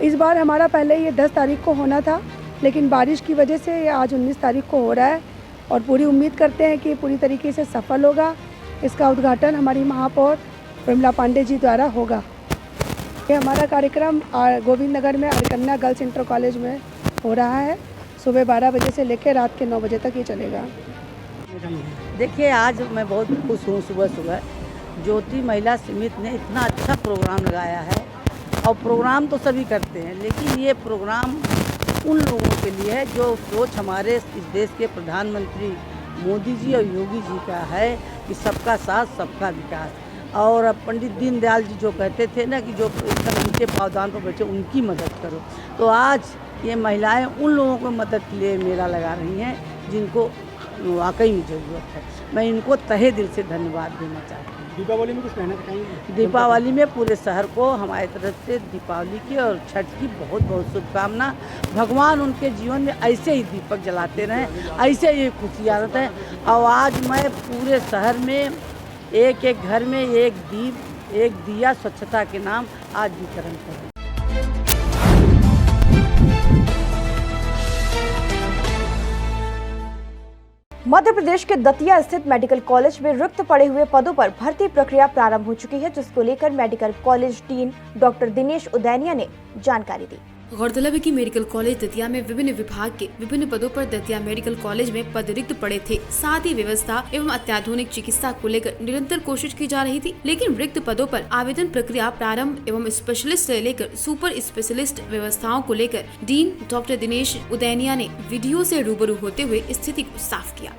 इस बार हमारा पहले ये 10 तारीख को होना था, लेकिन बारिश की वजह से ये आज 19 तारीख को हो रहा है और पूरी उम्मीद करते हैं कि पूरी तरीके से सफल होगा। इसका उद्घाटन हमारी महापौर विमला पांडे जी द्वारा होगा। ये हमारा कार्यक्रम गोविंद नगर में अरकन्या गर्ल्स इंटर कॉलेज में हो रहा है। सुबह 12 बजे से लेकर रात के 9 बजे तक ये चलेगा। देखिए, आज मैं बहुत खुश हूँ। सुबह ज्योति महिला समिति ने इतना अच्छा प्रोग्राम लगाया है। और प्रोग्राम तो सभी करते हैं, लेकिन ये प्रोग्राम उन लोगों के लिए है जो सोच हमारे इस देश के प्रधानमंत्री मोदी जी और योगी जी का है कि सबका साथ सबका विकास। और पंडित दीनदयाल जी जो कहते थे ना कि जो नीचे पावदान पर बैठे उनकी मदद करो, तो आज ये महिलाएं उन लोगों को मदद के लिए मेला लगा रही हैं जिनको वाकई में ज़रूरत है। मैं इनको तहे दिल से धन्यवाद देना चाहती हूँ। दीपावली में कुछ कहना चाहेंगे? दीपावली में पूरे शहर को हमारी तरफ से दीपावली की और छठ की बहुत बहुत शुभकामना। भगवान उनके जीवन में ऐसे ही दीपक जलाते रहें, ऐसे ही खुशियाँ रहें। और आज मैं पूरे शहर में एक एक घर में एक दीप एक दिया स्वच्छता के नाम आज वितरण करें। मध्य प्रदेश के दतिया स्थित मेडिकल कॉलेज में रिक्त पड़े हुए पदों पर भर्ती प्रक्रिया प्रारंभ हो चुकी है, जिसको लेकर medical college dean doctor Dinesh Udainiya ने जानकारी दी। गौरतलब है कि मेडिकल कॉलेज दतिया में विभिन्न विभाग के विभिन्न पदों पर दतिया मेडिकल कॉलेज में पद रिक्त पड़े थे। साथ ही व्यवस्था एवं अत्याधुनिक चिकित्सा को लेकर निरंतर कोशिश की जा रही थी, लेकिन रिक्त पदों पर आवेदन प्रक्रिया प्रारंभ एवं स्पेशलिस्ट से लेकर सुपर स्पेशलिस्ट व्यवस्थाओं को लेकर डीन डॉक्टर दिनेश उदैनिया ने वीडियो से रूबरू होते हुए स्थिति को साफ किया।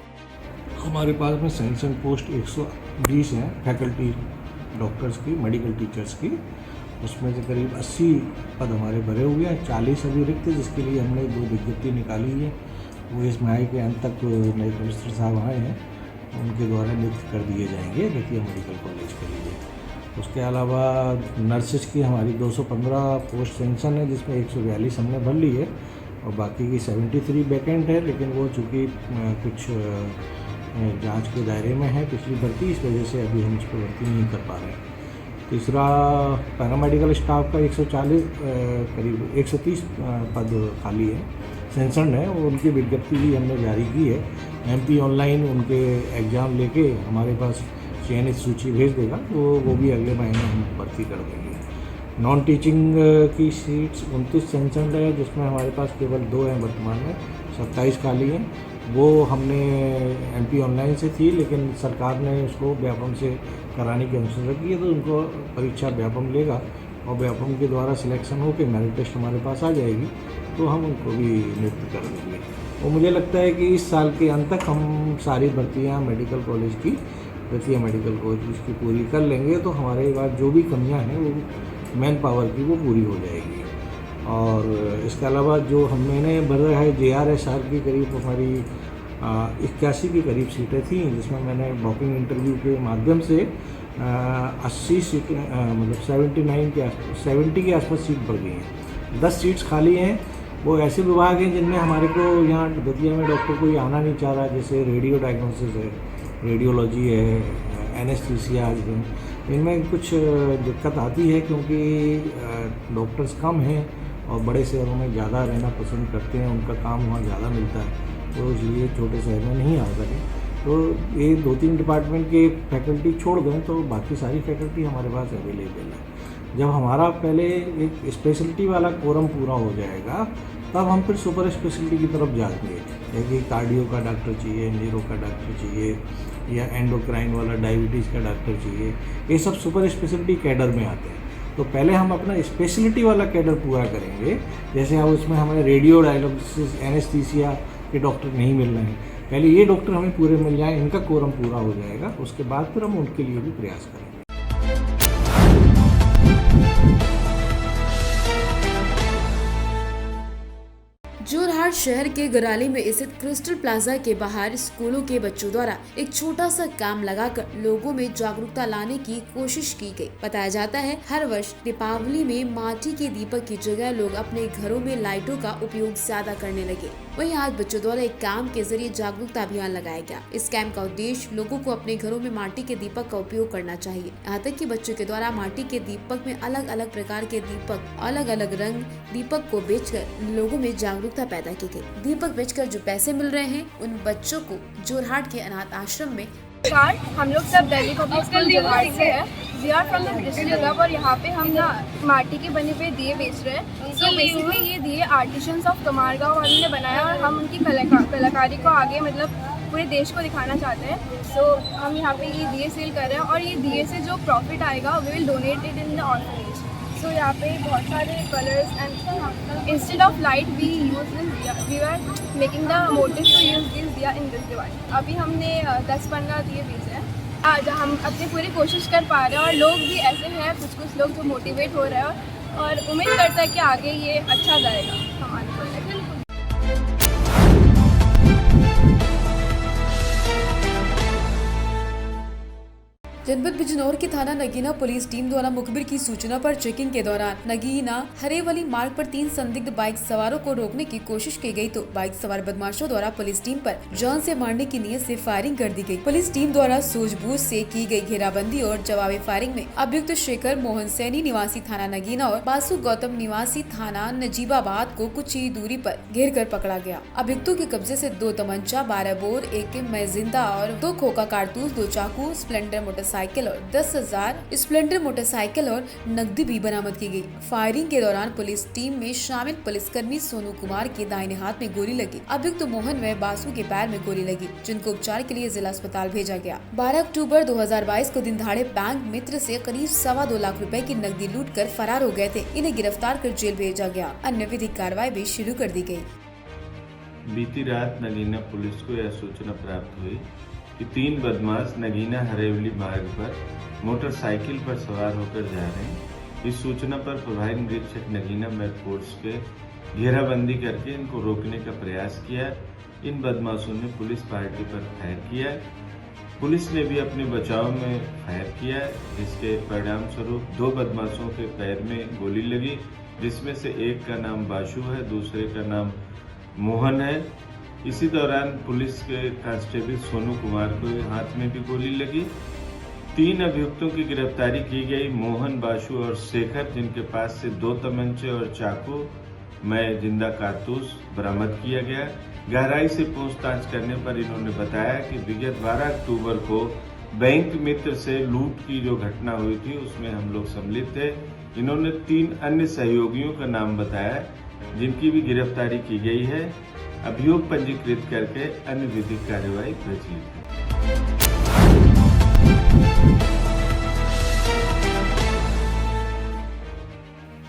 हमारे पास में सैंक्शन पोस्ट 120 है फैकल्टी डॉक्टर्स की, मेडिकल टीचर्स की। उसमें से करीब 80 पद हमारे भरे हुए हैं, 40 अभी रिक्त, जिसके लिए हमने 2 विज्ञप्ति निकाली है। वो इस माह के अंत तक नए कमिश्नर साहब आए हैं, उनके द्वारा नियुक्त कर दिए जाएंगे दतिया मेडिकल कॉलेज के लिए। उसके अलावा नर्सेज की हमारी 215 पोस्ट सेंक्शन है, जिसमें 142 हमने भर ली है और बाकी की 73 वैकेंट है, लेकिन वो चूँकि कुछ जांच के दायरे में है पिछली भर्ती, इस वजह से अभी हम इस पर भर्ती नहीं कर पा रहे हैं। तीसरा, पैरामेडिकल स्टाफ का 140 करीब 130 पद खाली है, सेंसर्ड है, और उनकी विज्ञप्ति भी हमने जारी की है। एमपी ऑनलाइन उनके एग्ज़ाम लेके हमारे पास चयनित सूची भेज देगा, तो वो भी अगले महीने हम भर्ती कर देंगे। नॉन टीचिंग की सीट्स 29 सेंसर्ड है, जिसमें हमारे पास केवल 2 हैं वर्तमान में, 27 खाली हैं। वो हमने एमपी ऑनलाइन से थी, लेकिन सरकार ने उसको व्यापम से कराने की अनुशंसा की है, तो उनको परीक्षा व्यापम लेगा और व्यापम के द्वारा सिलेक्शन होकर मेरिट टेस्ट हमारे पास आ जाएगी, तो हम उनको भी नियुक्त कर देंगे। और मुझे लगता है कि इस साल के अंत तक हम सारी भर्तियाँ मेडिकल कॉलेज की, दतिया मेडिकल कॉलेज की पूरी कर लेंगे, तो हमारे पास जो भी कमियाँ हैं वो मैन पावर की वो पूरी हो जाएगी। और इसके अलावा जो मैंने भरा है JRSR की करीब हमारी 81 की करीब सीटें थी, जिसमें मैंने वॉकिंग इंटरव्यू के माध्यम से 80 सीटें मतलब 70 के आसपास सीट बढ़ गई हैं। 10 सीट्स खाली हैं। वो ऐसे विभाग हैं जिनमें हमारे को यहाँ दतिया में डॉक्टर कोई आना नहीं चाह रहा, जैसे रेडियो डायग्नोसिस है, रेडियोलॉजी है, एनेस्थीसिया है। इनमें कुछ दिक्कत आती है क्योंकि डॉक्टर्स कम हैं और बड़े शहरों में ज़्यादा रहना पसंद करते हैं, उनका काम वहाँ ज़्यादा मिलता है, तो इसलिए छोटे शहर में नहीं आ सके। तो ये 2-3 डिपार्टमेंट के फैकल्टी छोड़ दें तो बाकी सारी फैकल्टी हमारे पास अवेलेबल है। जब हमारा पहले एक स्पेशलिटी वाला कोरम पूरा हो जाएगा, तब हम फिर सुपर स्पेशलिटी की तरफ जाएंगे। जैसे कार्डियो का डॉक्टर चाहिए, न्यूरो का डॉक्टर चाहिए, या एंडोक्राइन वाला डायबिटीज़ का डॉक्टर चाहिए, ये सब सुपर स्पेशलिटी कैडर में आते हैं। तो पहले हम अपना स्पेशलिटी वाला कैडर पूरा करेंगे। जैसे अब उसमें हमें रेडियो डायलिसिस एनेस्थीसिया के डॉक्टर नहीं मिल रहे हैं, पहले ये डॉक्टर हमें पूरे मिल जाएं, इनका कोरम पूरा हो जाएगा, उसके बाद फिर हम उनके लिए भी प्रयास करेंगे। जोरहाट शहर के गराली में स्थित क्रिस्टल प्लाजा के बाहर स्कूलों के बच्चों द्वारा एक छोटा सा काम लगाकर लोगों में जागरूकता लाने की कोशिश की गई। बताया जाता है हर वर्ष दीपावली में माटी के दीपक की जगह लोग अपने घरों में लाइटों का उपयोग ज्यादा करने लगे। वहीं आज बच्चों द्वारा एक काम के जरिए जागरूकता अभियान लगाया गया। इस कैंप का उद्देश्य लोगों को अपने घरों में माटी के दीपक का उपयोग करना चाहिए। यहाँ तक कि बच्चों के द्वारा माटी के दीपक में अलग अलग प्रकार के दीपक, अलग अलग रंग दीपक को बेचकर लोगों में जागरूकता पैदा की गई। दीपक बेचकर जो पैसे मिल रहे हैं उन बच्चों को जोरहाट के अनाथ आश्रम में। हम लोग सब दिल्ली पब्लिक स्कूल जोरहाट से है। We are from the district club और यहाँ पे हम ना माटी के बने हुए दिए बेच रहे हैं। सो बेसिकली ये दिए आर्टिशंस ऑफ कमारगांव वालों ने बनाया और हम उनकी कलाकारी को आगे मतलब पूरे देश को दिखाना चाहते हैं। सो हम यहाँ पे ये दिए सेल कर रहे हैं और ये दिए से जो प्रॉफिट आएगा we will donate it in the orphanage. So यहाँ पे बहुत सारे colours and instead of light we use we are making the motive to use this diya in this Diwali. अभी हमने 10-15 दिए बेचे हैं। आज हम अपनी पूरी कोशिश कर पा रहे हैं और लोग भी ऐसे हैं कुछ लोग जो मोटिवेट हो रहे हैं और उम्मीद करता है कि आगे ये अच्छा जाएगा हमारे प्रोजेक्ट। जनपद बिजनौर की थाना नगीना पुलिस टीम द्वारा मुखबिर की सूचना पर चेकिंग के दौरान नगीना हरेवली मार्ग पर 3 संदिग्ध बाइक सवारों को रोकने की कोशिश की गई तो बाइक सवार बदमाशों द्वारा पुलिस टीम पर जान से मारने की नीयत से फायरिंग कर दी गई। पुलिस टीम द्वारा सूझबूझ से की गई घेराबंदी और जवाबी फायरिंग में अभियुक्त शेखर मोहन सैनी निवासी थाना नगीना और बासु गौतम निवासी थाना नजीबाबाद को कुछ ही दूरी पर घेर कर पकड़ा गया। अभियुक्तों के कब्जे से 2 तमंचा, 12 बोर, 1 मैजिंदा और 2 खोखा कारतूस, 2 चाकू, स्प्लेंडर मोटरसाइकिल और 10,000 स्प्लेंडर मोटरसाइकिल और नकदी भी बरामद की गई। फायरिंग के दौरान पुलिस टीम में शामिल पुलिसकर्मी सोनू कुमार के दाहिने हाथ में गोली लगी। अभियुक्त मोहन व बासु के पैर में गोली लगी, जिनको उपचार के लिए जिला अस्पताल भेजा गया। 12 अक्टूबर 2022 को दिन दहाड़े बैंक मित्र से करीब 2.25 लाख रुपए की नकदी लूट कर फरार हो गए थे। इन्हें गिरफ्तार कर जेल भेजा गया। अन्य विधिक कार्रवाई भी शुरू कर दी गयी। बीती रात नगीना पुलिस को यह सूचना प्राप्त हुई कि 3 बदमाश नगीना हरेवली मार्ग पर मोटरसाइकिल पर सवार होकर जा रहे हैं। इस सूचना पर प्रभारी निरीक्षक नगीना फोर्स के घेराबंदी करके इनको रोकने का प्रयास किया। इन बदमाशों ने पुलिस पार्टी पर फायर किया। पुलिस ने भी अपने बचाव में फायर किया, जिसके परिणाम स्वरूप 2 बदमाशों के पैर में गोली लगी, जिसमें से एक का नाम बाशु है, दूसरे का नाम मोहन है। इसी दौरान पुलिस के कांस्टेबल सोनू कुमार को हाथ में भी गोली लगी। 3 अभियुक्तों की गिरफ्तारी की गई, मोहन, बाशु और शेखर, जिनके पास से 2 तमंचे और चाकू में जिंदा कारतूस बरामद किया गया। गहराई से पूछताछ करने पर इन्होंने बताया कि विगत 12 अक्टूबर को बैंक मित्र से लूट की जो घटना हुई थी उसमें हम लोग सम्मिलित थे। इन्होंने 3 अन्य सहयोगियों का नाम बताया, जिनकी भी गिरफ्तारी की गई है। अभियोग पंजीकृत करके अन्य विधिक कार्यवाही प्रचलित है।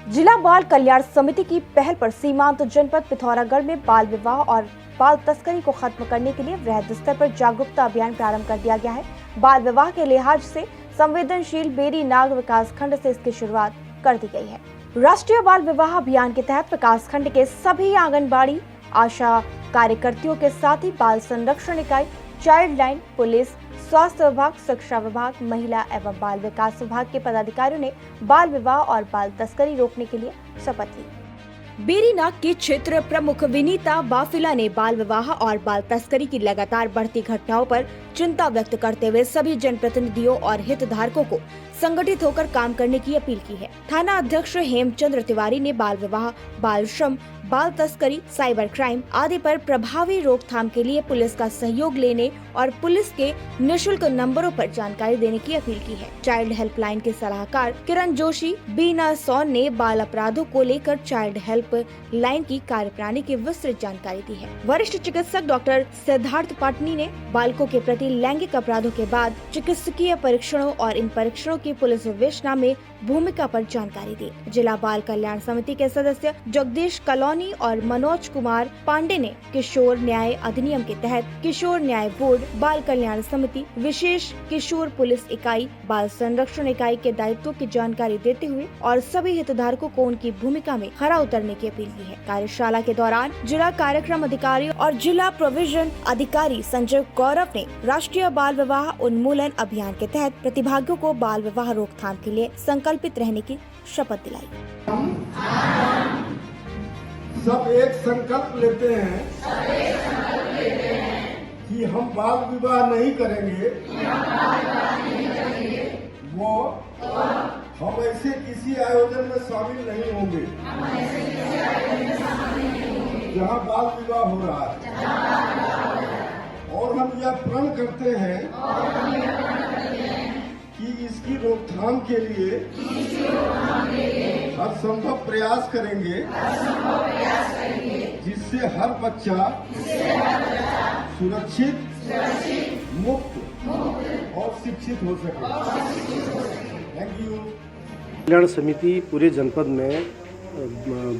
जिला बाल कल्याण समिति की पहल पर सीमांत जनपद पिथौरागढ़ में बाल विवाह और बाल तस्करी को खत्म करने के लिए वृहद स्तर पर जागरूकता अभियान प्रारंभ कर दिया गया है। बाल विवाह के लिहाज से संवेदनशील बेरी नाग विकास खंड से इसकी शुरुआत कर दी गई है। राष्ट्रीय बाल विवाह अभियान के तहत विकास खंड के सभी आंगनबाड़ी, आशा कार्यकर्तियों के साथ ही बाल संरक्षण इकाई, चाइल्ड लाइन, पुलिस, स्वास्थ्य विभाग, शिक्षा विभाग, महिला एवं बाल विकास विभाग के पदाधिकारियों ने बाल विवाह और बाल तस्करी रोकने के लिए शपथ ली। बेरीनाग के क्षेत्र प्रमुख विनीता बाफिला ने बाल विवाह और बाल तस्करी की लगातार बढ़ती घटनाओं पर चिंता व्यक्त करते हुए सभी जनप्रतिनिधियों और हितधारकों को संगठित होकर काम करने की अपील की है। थाना अध्यक्ष हेमचंद्र तिवारी ने बाल विवाह, बाल श्रम, बाल तस्करी, साइबर क्राइम आदि पर प्रभावी रोकथाम के लिए पुलिस का सहयोग लेने और पुलिस के निःशुल्क नंबरों पर जानकारी देने की अपील की है। चाइल्ड हेल्पलाइन के सलाहकार किरण जोशी, बीना सोन ने बाल अपराधों को लेकर चाइल्ड हेल्प लाइन की कार्यप्रणाली की विस्तृत जानकारी दी है। वरिष्ठ चिकित्सक डॉक्टर सिद्धार्थ पाटनी ने बालकों के प्रति लैंगिक अपराधों के बाद चिकित्सकीय परीक्षणों और इन परीक्षणों की पुलिस विवेचना में भूमिका पर जानकारी दी। जिला बाल कल्याण समिति के सदस्य जगदीश कलोनी और मनोज कुमार पांडे ने किशोर न्याय अधिनियम के तहत किशोर न्याय बोर्ड, बाल कल्याण समिति, विशेष किशोर पुलिस इकाई, बाल संरक्षण इकाई के दायित्वों की जानकारी देते हुए और सभी हितधारकों को उनकी भूमिका में खरा उतरने की अपील की है। कार्यशाला के दौरान जिला कार्यक्रम अधिकारी और जिला प्रोविजन अधिकारी संजय गौरव ने राष्ट्रीय बाल विवाह उन्मूलन अभियान के तहत प्रतिभागियों को बाल विवाह रोकथाम के लिए संकल्पित रहने की शपथ दिलाई। सब एक संकल्प लेते हैं कि हम बाल विवाह नहीं करेंगे, वो हम ऐसे किसी आयोजन में शामिल नहीं होंगे जहां बाल विवाह हो रहा है। और हम यह प्रण करते हैं कि इसकी रोकथाम के लिए हर संभव प्रयास करेंगे जिससे हर बच्चा सुरक्षित, मुक्त और शिक्षित हो सके। Thank you. कल्याण समिति पूरे जनपद में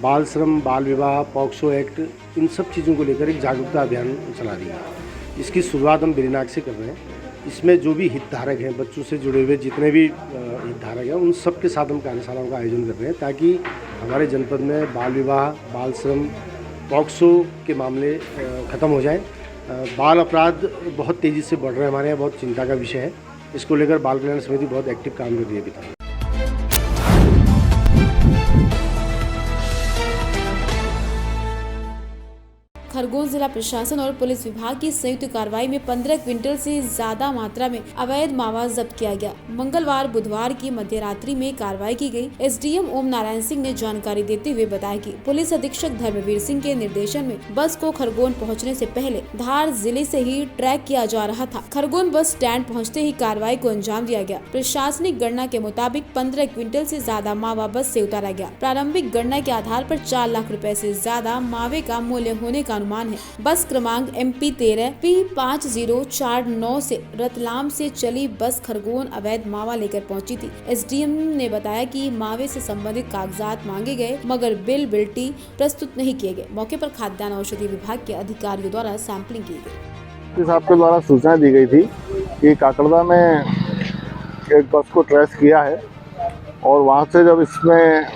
बाल श्रम, बाल विवाह, पॉक्सो एक्ट, इन सब चीज़ों को लेकर एक जागरूकता अभियान चला रही है। इसकी शुरुआत हम बिरनाग से कर रहे हैं। इसमें जो भी हितधारक हैं, बच्चों से जुड़े हुए जितने भी हितधारक हैं, उन सब के साथ हम कार्यशालाओं का आयोजन कर रहे हैं ताकि हमारे जनपद में बाल विवाह, बाल श्रम, पॉक्सो के मामले ख़त्म हो जाएं। बाल अपराध बहुत तेज़ी से बढ़ रहे हैं हमारे यहाँ, बहुत चिंता का विषय है। इसको लेकर बाल कल्याण समिति बहुत एक्टिव काम कर रही है अभी तक। खरगोन जिला प्रशासन और पुलिस विभाग की संयुक्त कार्रवाई में 15 क्विंटल से ज्यादा मात्रा में अवैध मावा जब्त किया गया। मंगलवार बुधवार की मध्य रात्रि में कार्रवाई की गई। एसडीएम ओम नारायण सिंह ने जानकारी देते हुए बताया कि पुलिस अधीक्षक धर्मवीर सिंह के निर्देशन में बस को खरगोन पहुंचने से पहले धार जिले से ही ट्रैक किया जा रहा था। खरगोन बस स्टैंड पहुँचते ही कार्रवाई को अंजाम दिया गया। प्रशासनिक गणना के मुताबिक 15 क्विंटल से ज्यादा मावा बस से उतारा गया। प्रारंभिक गणना के आधार पर 4 लाख रुपए से ज्यादा मावे का मूल्य होने का अनुमान है। बस क्रमांक MP 13 P5049 से रतलाम से चली बस खरगोन अवैध मावा लेकर पहुंची थी। एसडीएम ने बताया कि मावे से संबंधित कागजात मांगे गए मगर बिल बिल्टी प्रस्तुत नहीं किए गए। मौके पर खाद्यान्न औषधि विभाग के अधिकारियों द्वारा सैंपलिंग की गई। इस आपके द्वारा सूचना दी गई थी कि काकड़दा में एक बस को ट्रेस किया है और वहां से जब इसमें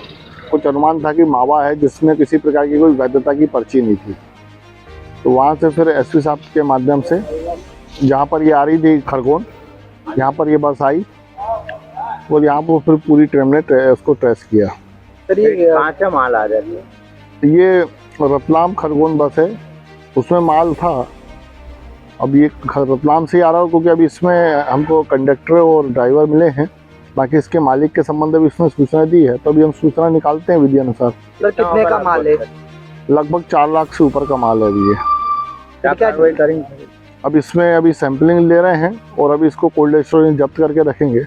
कुछ अनुमान था कि मावा है जिसमें किसी प्रकार की कोई वैधता की पर्ची नहीं थी, तो वहाँ से फिर एसपी साहब के माध्यम से जहाँ पर ये आ रही थी खरगोन, यहाँ पर ये बस आई और यहाँ पर फिर पूरी टीम ने उसको ट्रेस किया। सर ये कहाँ का माल आ जाती है? ये रतलाम खरगोन बस है, उसमें माल था। अब ये रतलाम से ही आ रहा हो क्योंकि अभी इसमें हमको कंडक्टर और ड्राइवर मिले हैं, बाकी इसके मालिक के संबंध में इसमें सूचना दी है, तो अभी हम सूचना निकालते हैं विधि अनुसार। सर कितने का माल है? लगभग 4 लाख से ऊपर का माल है अभी ये। क्या कार्रवाई करेंगे? अब इसमें अभी सैंपलिंग ले रहे हैं और अभी इसको कोल्ड स्टोरेज में जब्त करके रखेंगे।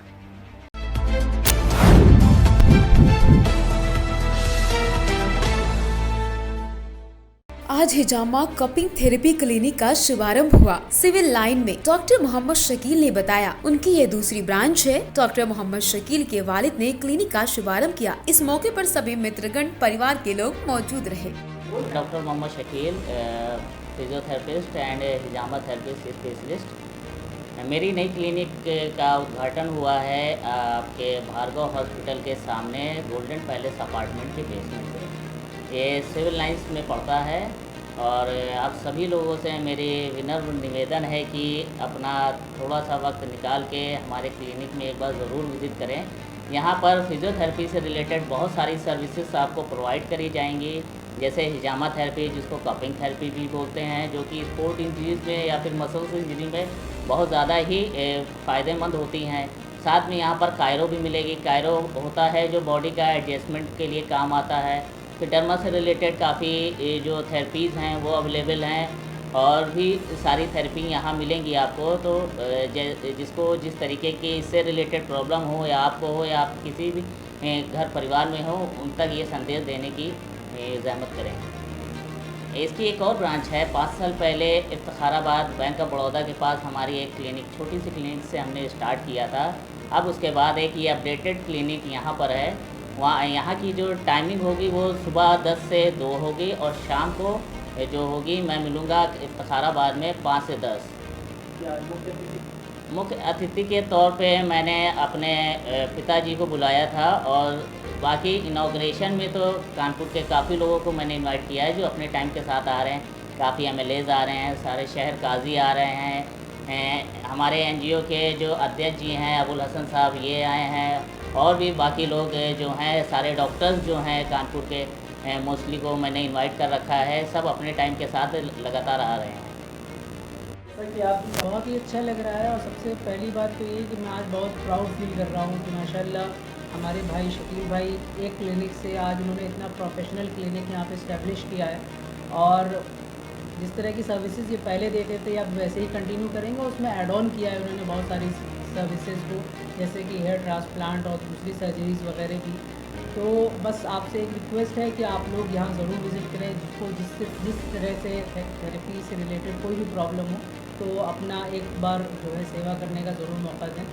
आज हिजामा कपिंग थेरेपी क्लिनिक का शुभारंभ हुआ। सिविल लाइन में डॉक्टर मोहम्मद शकील ने बताया उनकी ये दूसरी ब्रांच है। डॉक्टर मोहम्मद शकील के वालिद ने क्लिनिक का शुभारंभ किया। इस मौके पर सभी मित्रगण परिवार के लोग मौजूद रहे। Doctor Mohammed Shakeel physiotherapist and hijama therapist specialist. मेरी नई क्लिनिक का उद्घाटन हुआ है आपके भार्गव हॉस्पिटल के सामने गोल्डन पैलेस अपार्टमेंट के बेसमेंट पे। ये सिविल लाइन्स में पड़ता है और आप सभी लोगों से मेरी विनम्र निवेदन है कि अपना थोड़ा सा वक्त निकाल के हमारे क्लिनिक में एक बार ज़रूर विज़िट करें। यहाँ पर फिजियोथेरेपी से रिलेटेड बहुत सारी सर्विसेज आपको प्रोवाइड करी जाएंगी, जैसे हिजामा थेरेपी जिसको कपिंग थेरेपी भी बोलते हैं, जो कि स्पोर्ट इंजरीज में या फिर मसल्स इंजरी में बहुत ज़्यादा ही फ़ायदेमंद होती हैं। साथ में यहाँ पर कायरो भी मिलेगी। कायरो होता है जो बॉडी का एडजस्टमेंट के लिए काम आता है। फिर डर्मा से रिलेटेड काफ़ी जो थेरेपीज़ हैं वो अवेलेबल हैं और भी सारी थेरेपी यहाँ मिलेंगी आपको। तो जिसको जिस तरीके की इससे रिलेटेड प्रॉब्लम हो या आपको हो या आप किसी भी घर परिवार में हो, उन तक ये संदेश देने की ज़हमत करें। इसकी एक और ब्रांच है। 5 साल पहले इफ्तिखाराबाद बैंक ऑफ बड़ौदा के पास हमारी एक क्लिनिक, छोटी सी क्लिनिक से हमने स्टार्ट किया था। अब उसके बाद एक ये अपडेटेड क्लिनिक यहाँ पर है, वहाँ यहाँ की जो टाइमिंग होगी वो सुबह 10 से 2 होगी और शाम को जो होगी मैं मिलूँगा पसाराबाद में 5 से 10। मुख्य अतिथि के तौर पे मैंने अपने पिताजी को बुलाया था और बाकी इनॉग्रेशन में तो कानपुर के काफ़ी लोगों को मैंने इनवाइट किया है जो अपने टाइम के साथ आ रहे हैं। काफ़ी MLAs आ रहे हैं, सारे शहर काजी आ रहे हैं, हमारे NGO के जो अध्यक्ष जी हैं अबुल हसन साहब ये आए हैं और भी बाकी लोग जो हैं सारे डॉक्टर्स जो हैं कानपुर के मोस्टली को मैंने इनवाइट कर रखा है। सब अपने टाइम के साथ लगातार आ रहे हैं। कि आप बहुत ही अच्छा लग रहा है और सबसे पहली बात तो ये कि मैं आज बहुत प्राउड फील कर रहा हूँ कि माशाल्लाह हमारे भाई शकील भाई एक क्लिनिक से आज उन्होंने इतना प्रोफेशनल क्लिनिक यहाँ पे इस्टेब्लिश किया है और जिस तरह की सर्विसेज ये पहले देते थे अब वैसे ही कंटिन्यू करेंगे। उसमें ऐड ऑन किया है उन्होंने बहुत सारी सर्विसेज को, जैसे कि हेयर ट्रांसप्लांट और दूसरी सर्जरीज़ वगैरह की। तो बस आपसे एक रिक्वेस्ट है कि आप लोग यहाँ ज़रूर विज़िट करें। जिसको जिस तरह से थेरेपी से रिलेटेड कोई भी प्रॉब्लम हो तो अपना एक बार जो है सेवा करने का ज़रूर मौका दें।